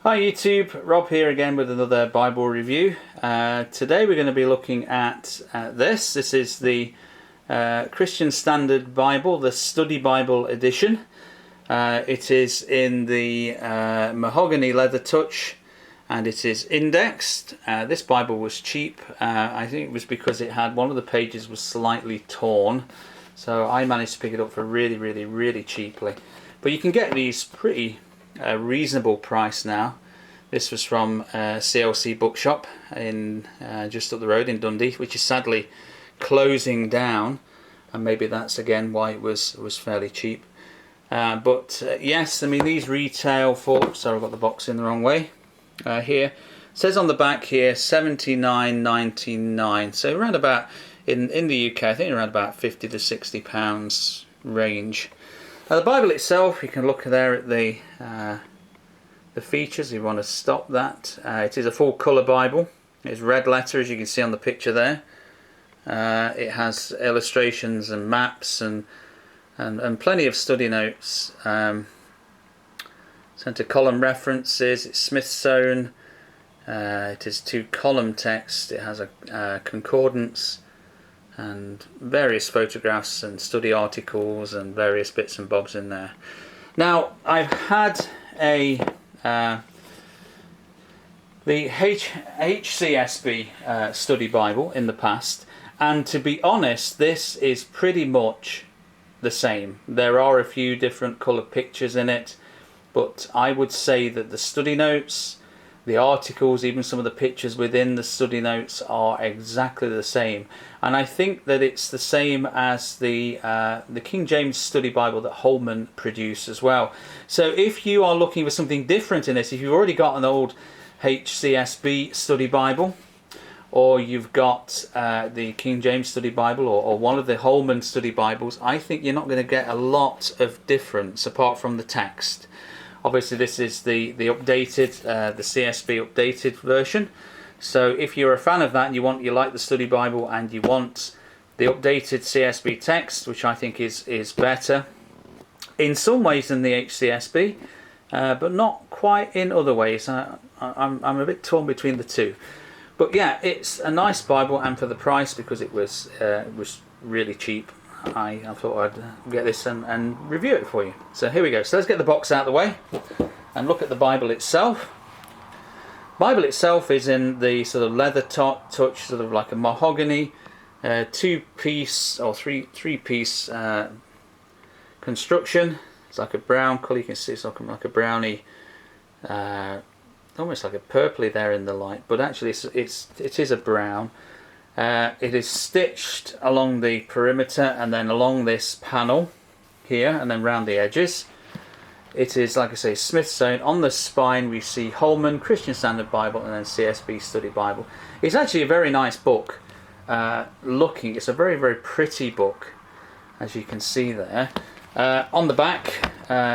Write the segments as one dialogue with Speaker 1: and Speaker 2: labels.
Speaker 1: Hi YouTube, Rob here again with another Bible review. Today we're going to be looking at this. This is the Christian Standard Bible, the Study Bible edition. It is in the Mahogany Leathertouch and it is indexed. This Bible was cheap. I think it was because it had one of the pages was slightly torn. So I managed to pick it up for really cheaply. But you can get these pretty reasonable price now. This was from CLC Bookshop in just up the road in Dundee, which is sadly closing down, and maybe that's again why it was fairly cheap. But yes, I mean these retail for, sorry I've got the box in the wrong way, here it says on the back here £79.99, so around about in the UK I think around about £50 to £60 range. The Bible itself, you can look there at the features if you want to stop that. It is a full colour Bible. It's red letter as you can see on the picture there. It has illustrations and maps and plenty of study notes. Centre column references. It's Smith sewn. It is 2-column text. It has a concordance and various photographs and study articles and various bits and bobs in there. Now I've had the HCSB study Bible in the past, and to be honest this is pretty much the same. There are a few different coloured pictures in it, but I would say that the study notes, the articles, even some of the pictures within the study notes are exactly the same. And I think that it's the same as the King James Study Bible that Holman produced as well. So if you are looking for something different in this, if you've already got an old HCSB Study Bible, or you've got the King James Study Bible, or one of the Holman Study Bibles, I think you're not going to get a lot of difference apart from the text. Obviously this is the updated, the CSB updated version. So if you're a fan of that and you like the study Bible and you want the updated CSB text, which I think is better in some ways than the HCSB, but not quite in other ways. I'm a bit torn between the two. But yeah, it's a nice Bible, and for the price, because it was really cheap, I thought I'd get this and review it for you. So here we go. So let's get the box out of the way and look at the Bible itself. Bible itself is in the sort of leather touch, sort of like a mahogany, two-piece or three-piece construction. It's like a brown colour. You can see it's like a browny, almost like a purpley there in the light, but actually it is a brown. It is stitched along the perimeter and then along this panel here and then round the edges. It is, like I say, Smith sewn. On the spine we see Holman Christian Standard Bible and then CSB Study Bible. It's actually a very nice book looking. It's a very pretty book, as you can see there. On the back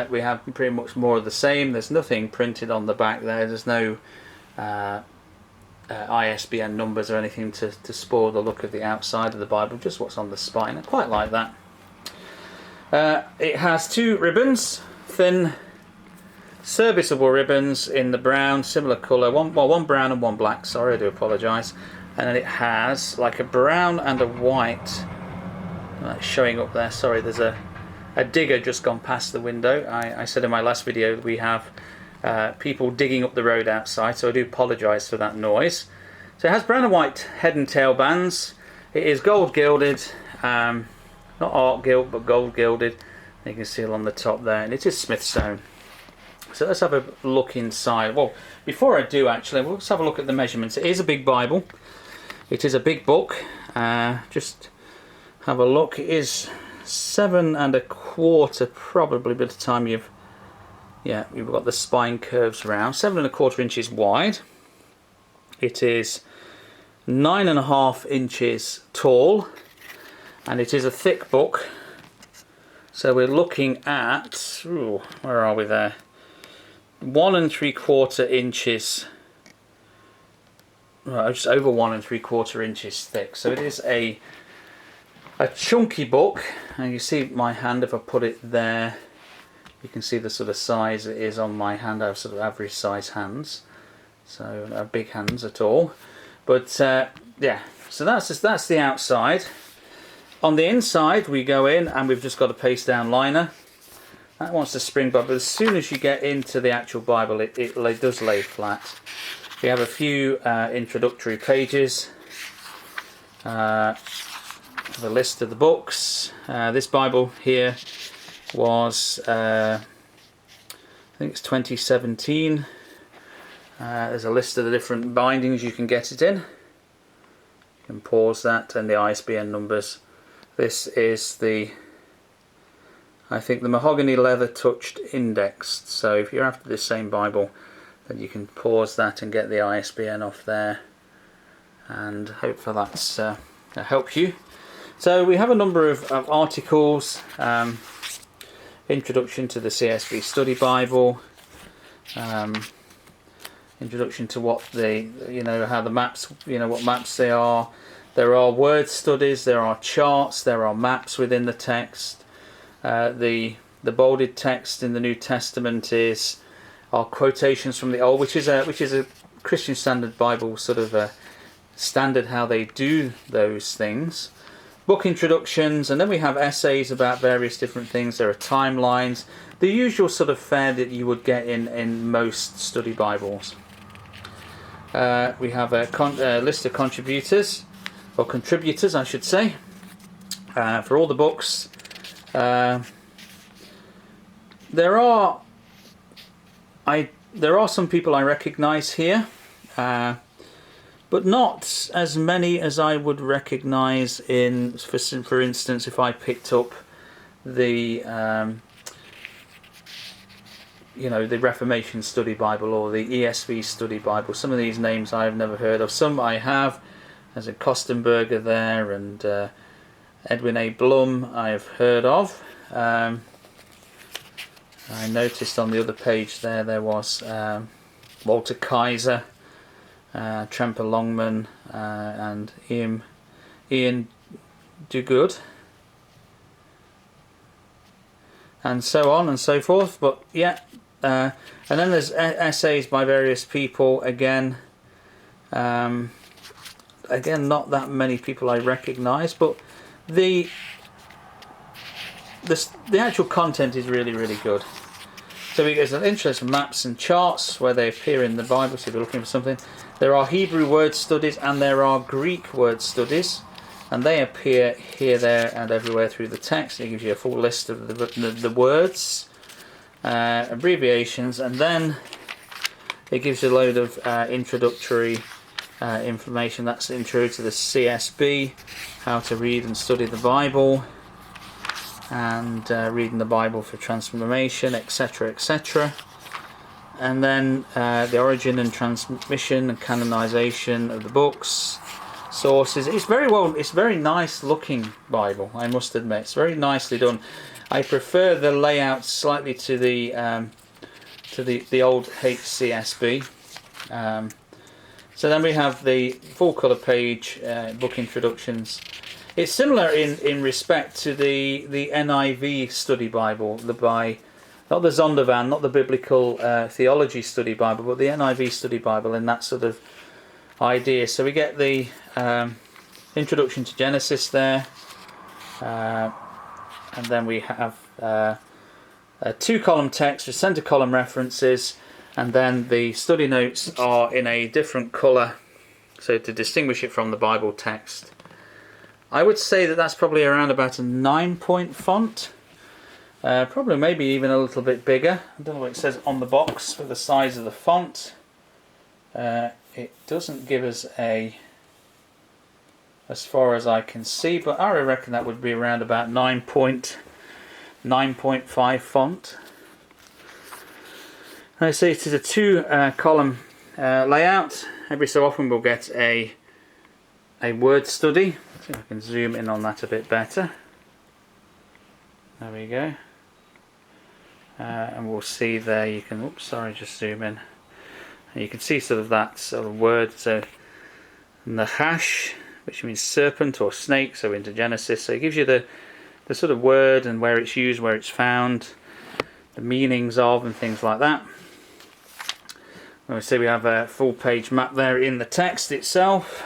Speaker 1: we have pretty much more of the same. There's nothing printed on the back there. There's no ISBN numbers or anything to spoil the look of the outside of the Bible, just what's on the spine. I quite like that. It has 2 ribbons, thin serviceable ribbons in the brown, similar colour, one brown and one black, sorry, I do apologise. And then it has like a brown and a white, that's showing up there, sorry, there's a digger just gone past the window. I said in my last video that we have people digging up the road outside, so I do apologise for that noise. So it has brown and white head and tail bands. It is gold gilded, not art gilt but gold gilded. You can see along the top there, and it is Smith sewn. So let's have a look inside. Well, before I do actually, let's have a look at the measurements. It is a big Bible. It is a big book. Just have a look. It is 7 1/4 probably by the time you've got the spine curves around. 7 1/4 inches wide. It is 9 1/2 inches tall, and it is a thick book. So we're looking at, where are we there? 1 3/4 inches, just over 1 3/4 inches thick. So it is a chunky book, and you see my hand if I put it there. You can see the sort of size it is on my hand. I have sort of average size hands, so not big hands at all. But yeah, so that's the outside. On the inside we go in and we've just got a paste down liner. That wants to spring back, but as soon as you get into the actual Bible it does lay flat. We have a few introductory pages, a list of the books. This Bible here was, I think it's 2017. There's a list of the different bindings you can get it in. You can pause that, and the ISBN numbers. This is the, I think, the Mahogany Leathertouch indexed. So if you're after this same Bible, then you can pause that and get the ISBN off there, and hopefully that's that helps you. So we have a number of articles. Introduction to the CSB Study Bible. Introduction to what how the maps, what maps they are. There are word studies, there are charts, there are maps within the text. The bolded text in the New Testament are quotations from the Old, which is a Christian Standard Bible sort of a standard how they do those things. Book introductions, and then we have essays about various different things. There are timelines, the usual sort of fare that you would get in most study Bibles. We have a list of contributors, or contributors I should say, for all the books. There are some people I recognise here, but not as many as I would recognise in, for instance, if I picked up the the Reformation Study Bible or the ESV Study Bible. Some of these names I have never heard of. Some I have. There's a Kostenberger there, and Edwin A. Blum I have heard of. I noticed on the other page there was Walter Kaiser, Tremper Longman, and Ian Duguid, and so on and so forth. But yeah, and then there's essays by various people. Again, not that many people I recognise, but the actual content is really, really good. So there's an interest in maps and charts where they appear in the Bible, so if you're looking for something. There are Hebrew word studies and there are Greek word studies, and they appear here, there and everywhere through the text. It gives you a full list of the words, abbreviations, and then it gives you a load of introductory information. That's the intro to the CSB, how to read and study the Bible, and reading the Bible for transformation, etc., etc. And then the origin and transmission and canonization of the books, sources. It's very nice looking Bible, I must admit. It's very nicely done. I prefer the layout slightly to the old HCSB. So then we have the full colour page, book introductions. It's similar in respect to the NIV Study Bible, not the Zondervan, not the Biblical Theology Study Bible, but the NIV Study Bible, in that sort of idea. So we get the introduction to Genesis there, and then we have a 2-column text with centre column references, and then the study notes are in a different colour, so to distinguish it from the Bible text. I would say that that's probably around about a 9-point font. Probably maybe even a little bit bigger. I don't know what it says on the box for the size of the font. It doesn't give us as far as I can see, but I reckon that would be around about 9.5 font. I say it is a 2-column layout. Every so often we'll get a word study. See if I can zoom in on that a bit better. There we go. And we'll see there, you can, just zoom in. And you can see sort of that sort of word, so Nahash, which means serpent or snake, so into Genesis. So it gives you the sort of word and where it's used, where it's found. the meanings of and things like that. And we see we have a full page map there in the text itself.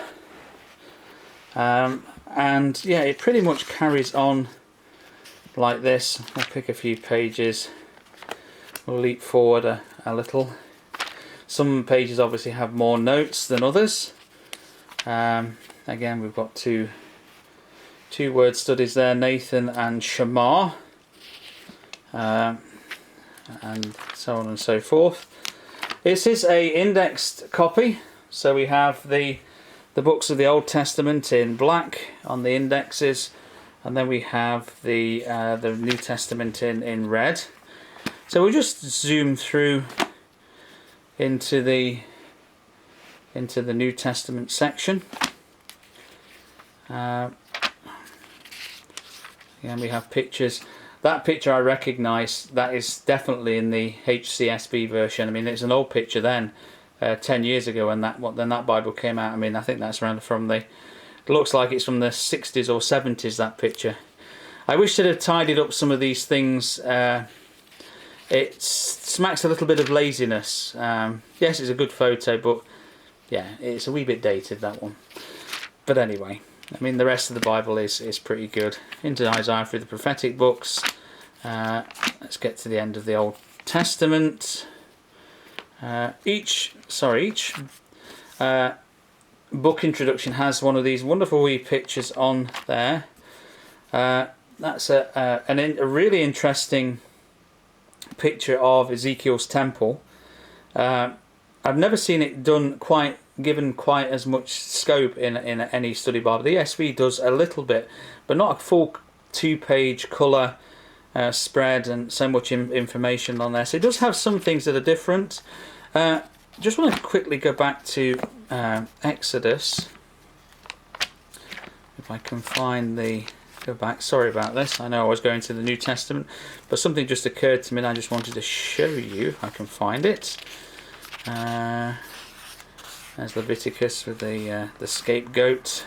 Speaker 1: And yeah, it pretty much carries on like this. I'll pick a few pages. We'll leap forward a little. Some pages obviously have more notes than others. Again, we've got two word studies there, Nathan and Shamar, and so on and so forth. This is a indexed copy, so we have the books of the Old Testament in black on the indexes, and then we have the New Testament in red. So we'll just zoom through into the New Testament section. Again, we have pictures. That picture I recognise, that is definitely in the HCSB version. I mean, it's an old picture then, 10 years ago when that Bible came out. I mean, I think that's around from it looks like it's from the 60s or 70s, that picture. I wish they'd have tidied up some of these things. It smacks a little bit of laziness. Yes, it's a good photo, but yeah, it's a wee bit dated, that one. But anyway, I mean, the rest of the Bible is pretty good. Into Isaiah through the prophetic books. Let's get to the end of the Old Testament. Each book introduction has one of these wonderful wee pictures on there. That's a really interesting picture of Ezekiel's temple. I've never seen it done given quite as much scope in any study Bible. The ESV does a little bit, but not a full 2-page colour spread and so much information on there. So it does have some things that are different. Just want to quickly go back to Exodus. If I can find go back. Sorry about this. I know I was going to the New Testament, but something just occurred to me and I just wanted to show you if I can find it. There's Leviticus with the scapegoat.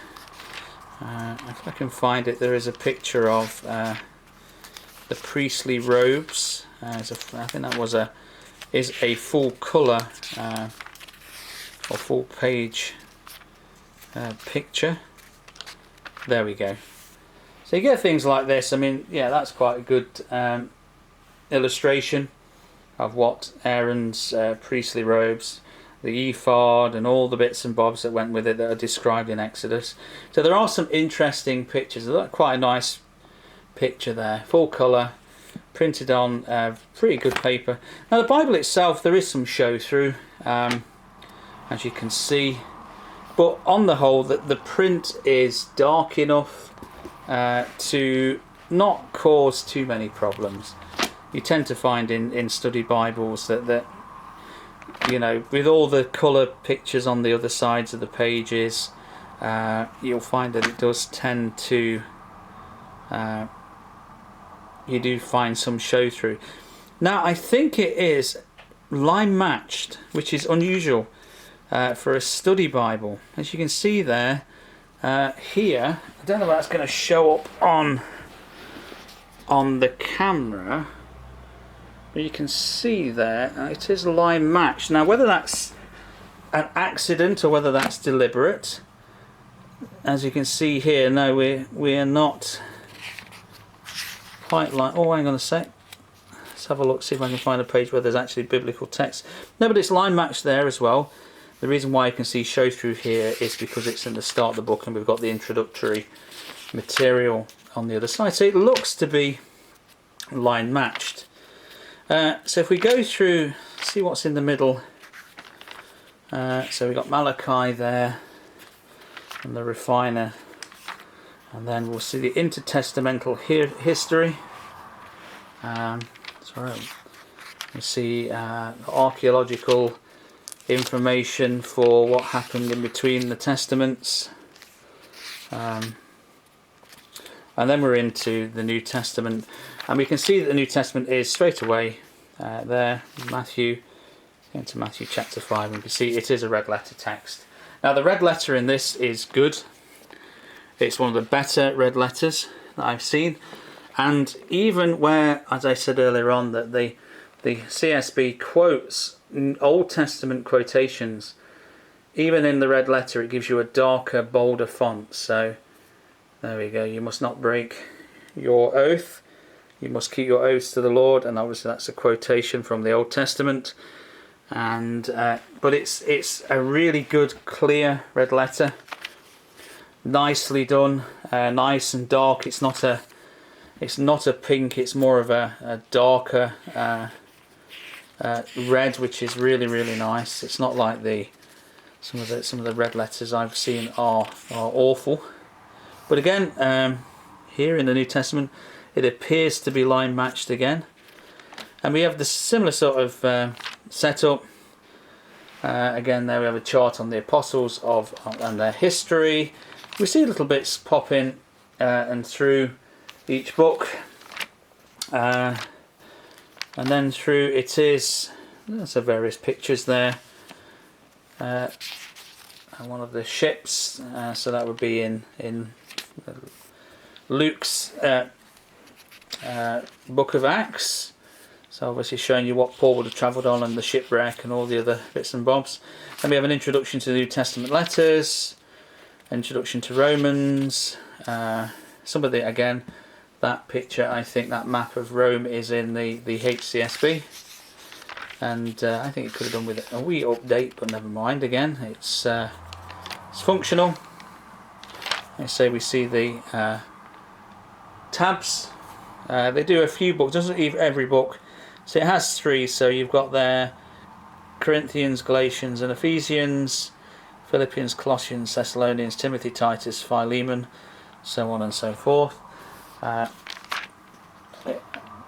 Speaker 1: If I can find it, there is a picture of the priestly robes. I think that is a full colour or full page picture. There we go. So you get things like this. I mean, yeah, that's quite a good illustration of what Aaron's priestly robes, the ephod and all the bits and bobs that went with it that are described in Exodus. So there are some interesting pictures. There's quite a nice picture there, full colour, printed on pretty good paper. Now the Bible itself, there is some show through, as you can see, but on the whole the print is dark enough to not cause too many problems. You tend to find in study Bibles that you know, with all the colour pictures on the other sides of the pages, you'll find that it does tend to you do find some show through. Now I think it is line matched, which is unusual for a study Bible. As you can see there, here, I don't know if that's going to show up on the camera, but you can see there it is line matched. Now whether that's an accident or whether that's deliberate, as you can see here, no, we are not quite like. Oh, hang on a sec. Let's have a look, see if I can find a page where there's actually biblical text. No, but it's line matched there as well. The reason why you can see show through here is because it's in the start of the book and we've got the introductory material on the other side. So it looks to be line matched. So if we go through, see what's in the middle. So we've got Malachi there and the refiner. And then we'll see the intertestamental history. Sorry. We'll see archaeological information for what happened in between the testaments, and then we're into the New Testament, and we can see that the New Testament is straight away there, Matthew, into Matthew chapter 5, and you can see it is a red letter text. Now the red letter in this is good. It's one of the better red letters that I've seen, and even where, as I said earlier on, that the CSB quotes Old Testament quotations. Even in the red letter, it gives you a darker, bolder font. So there we go. You must not break your oath. You must keep your oaths to the Lord, and obviously that's a quotation from the Old Testament. And but it's a really good, clear red letter. Nicely done, nice and dark. It's not a pink. It's more of a darker red, which is really nice. It's not like some of the red letters I've seen are awful. But again, here in the New Testament, it appears to be line matched again, and we have the similar sort of setup. Again, there we have a chart on the apostles and their history. We see little bits pop in and through each book, and then through there's various pictures there. And one of the ships, so that would be in Luke's book of Acts. So obviously showing you what Paul would have travelled on and the shipwreck and all the other bits and bobs. Then we have an introduction to the New Testament letters, introduction to Romans. Some of the, again, that picture, I think that map of Rome is in the HCSB. And I think it could have done with a wee update, but never mind. Again, it's functional. I say we see the tabs. They do a few books, doesn't even every book. So it has 3. So you've got there Corinthians, Galatians, and Ephesians, Philippians, Colossians, Thessalonians, Timothy, Titus, Philemon, so on and so forth.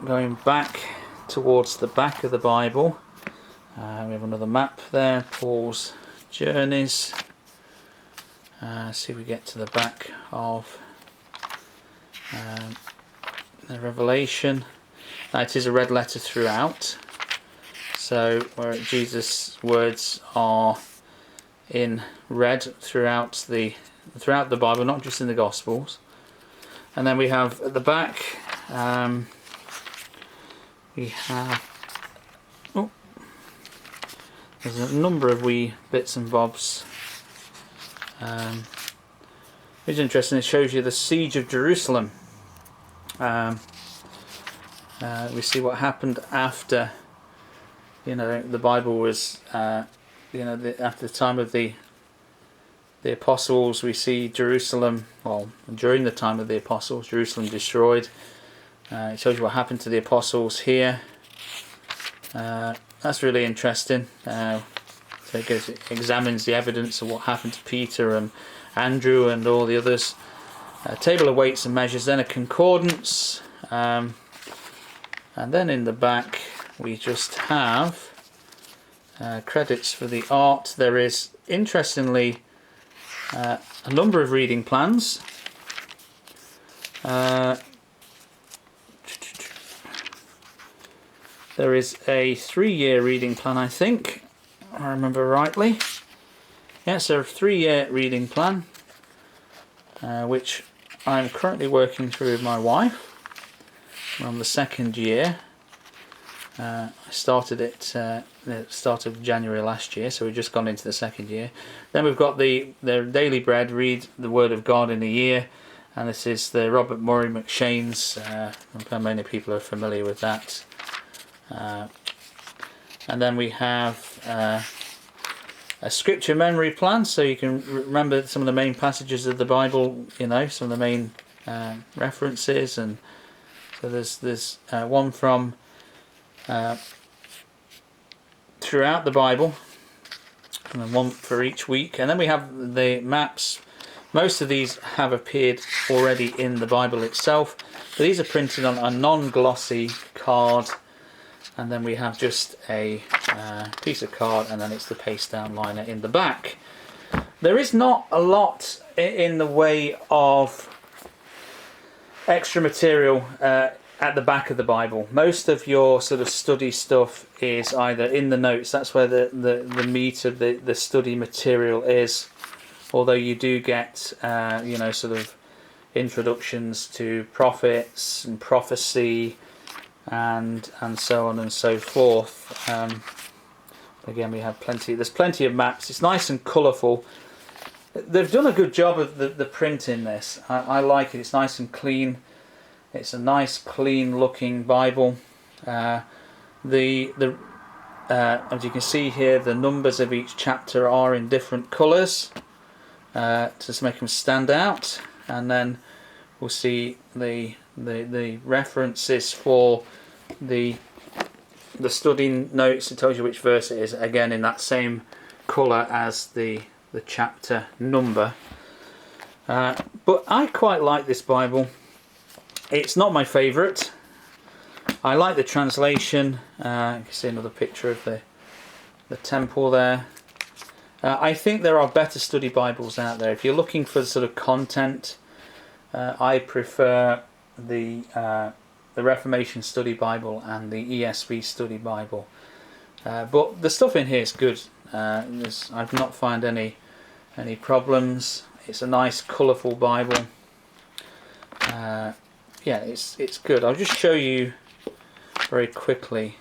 Speaker 1: Going back towards the back of the Bible. We have another map there, Paul's journeys. See if we get to the back of the Revelation. Now it is a red letter throughout, so where Jesus' words are in red throughout the Bible, not just in the Gospels. And then we have at the back, we have there's a number of wee bits and bobs. It's interesting. It shows you the siege of Jerusalem. We see what happened after, the Bible was, after the time of the apostles. We see Jerusalem, well, during the time of the apostles, Jerusalem destroyed. It shows you what happened to the apostles here. That's really interesting. So it examines the evidence of what happened to Peter and Andrew and all the others. Table of weights and measures, then a concordance. And then in the back we just have credits for the art. There is, interestingly, a number of reading plans. There is a 3-year reading plan, I think, if I remember rightly. Yes, a 3-year reading plan, which I'm currently working through with my wife. We're on the 2nd year. I started it at the start of January last year, so we've just gone into the 2nd year. Then we've got the Daily Bread, read the Word of God in a year, and this is the Robert Murray McShane's. Many people are familiar with that. And then we have a scripture memory plan, so you can remember some of the main passages of the Bible, some of the main references. And so there's one from throughout the Bible, and then one for each week. And then we have the maps. Most of these have appeared already in the Bible itself, but these are printed on a non-glossy card. And then we have just a piece of card, and then it's the paste down liner in the back. There is not a lot in the way of extra material at the back of the Bible. Most of your sort of study stuff is either in the notes. That's where the meat of the study material is. Although you do get sort of introductions to prophets and prophecy, and so on and so forth. Again, we have there's plenty of maps. It's nice and colourful. They've done a good job of the print in this. I like it. It's nice and clean. It's a nice, clean looking Bible. As you can see here, the numbers of each chapter are in different colours to just make them stand out. And then we'll see the references for the study notes. It tells you which verse it is, again in that same colour as the chapter number. But I quite like this Bible. It's not my favourite. I like the translation. You can see another picture of the temple there. I think there are better study Bibles out there. If you're looking for sort of content, I prefer the Reformation Study Bible and the ESV Study Bible. But the stuff in here is good. I've not found any problems. It's a nice, colourful Bible. Yeah, it's good. I'll just show you very quickly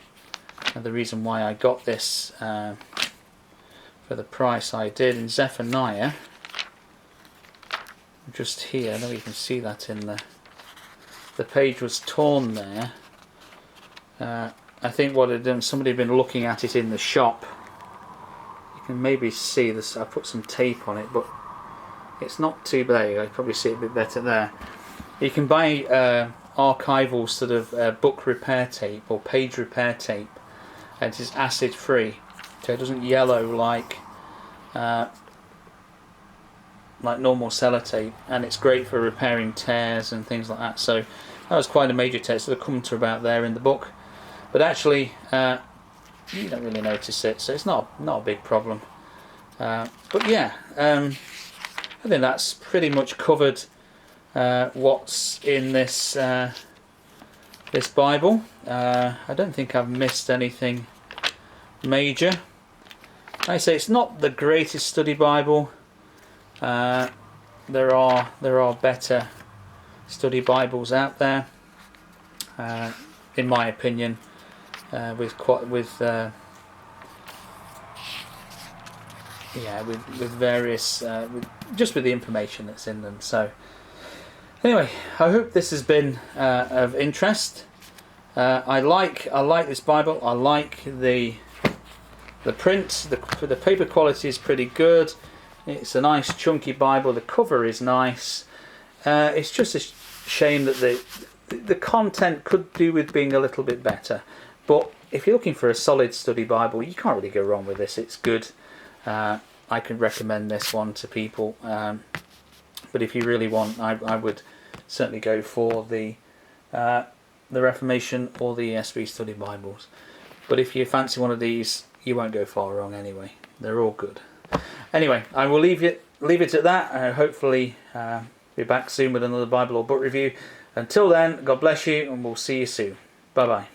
Speaker 1: the reason why I got this for the price I did. In Zephaniah, just here, I don't know if you can see that in the page was torn there. I think what had done, somebody had been looking at it in the shop. You can maybe see this. I put some tape on it, but it's not too bad. You can probably see it a bit better there. You can buy archival sort of book repair tape or page repair tape, and it is acid free, so it doesn't yellow like normal sellotape, and it's great for repairing tears and things like that. So that was quite a major test. It'll come to about there in the book, but actually you don't really notice it, so it's not a big problem. But yeah, I think that's pretty much covered what's in this this Bible. I don't think I've missed anything major. Like I say, it's not the greatest study Bible. There are better study Bibles out there, in my opinion, with various just with the information that's in them. So anyway, I hope this has been of interest. I like this Bible. I like the print. The paper quality is pretty good. It's a nice chunky Bible. The cover is nice. It's just a shame that the content could do with being a little bit better. But if you're looking for a solid study Bible, you can't really go wrong with this. It's good. I could recommend this one to people. But if you really want, I would certainly go for the Reformation or the ESV Study Bibles. But if you fancy one of these, you won't go far wrong anyway. They're all good. Anyway, I will leave it at that. Hopefully be back soon with another Bible or book review. Until then, God bless you, and we'll see you soon. Bye bye.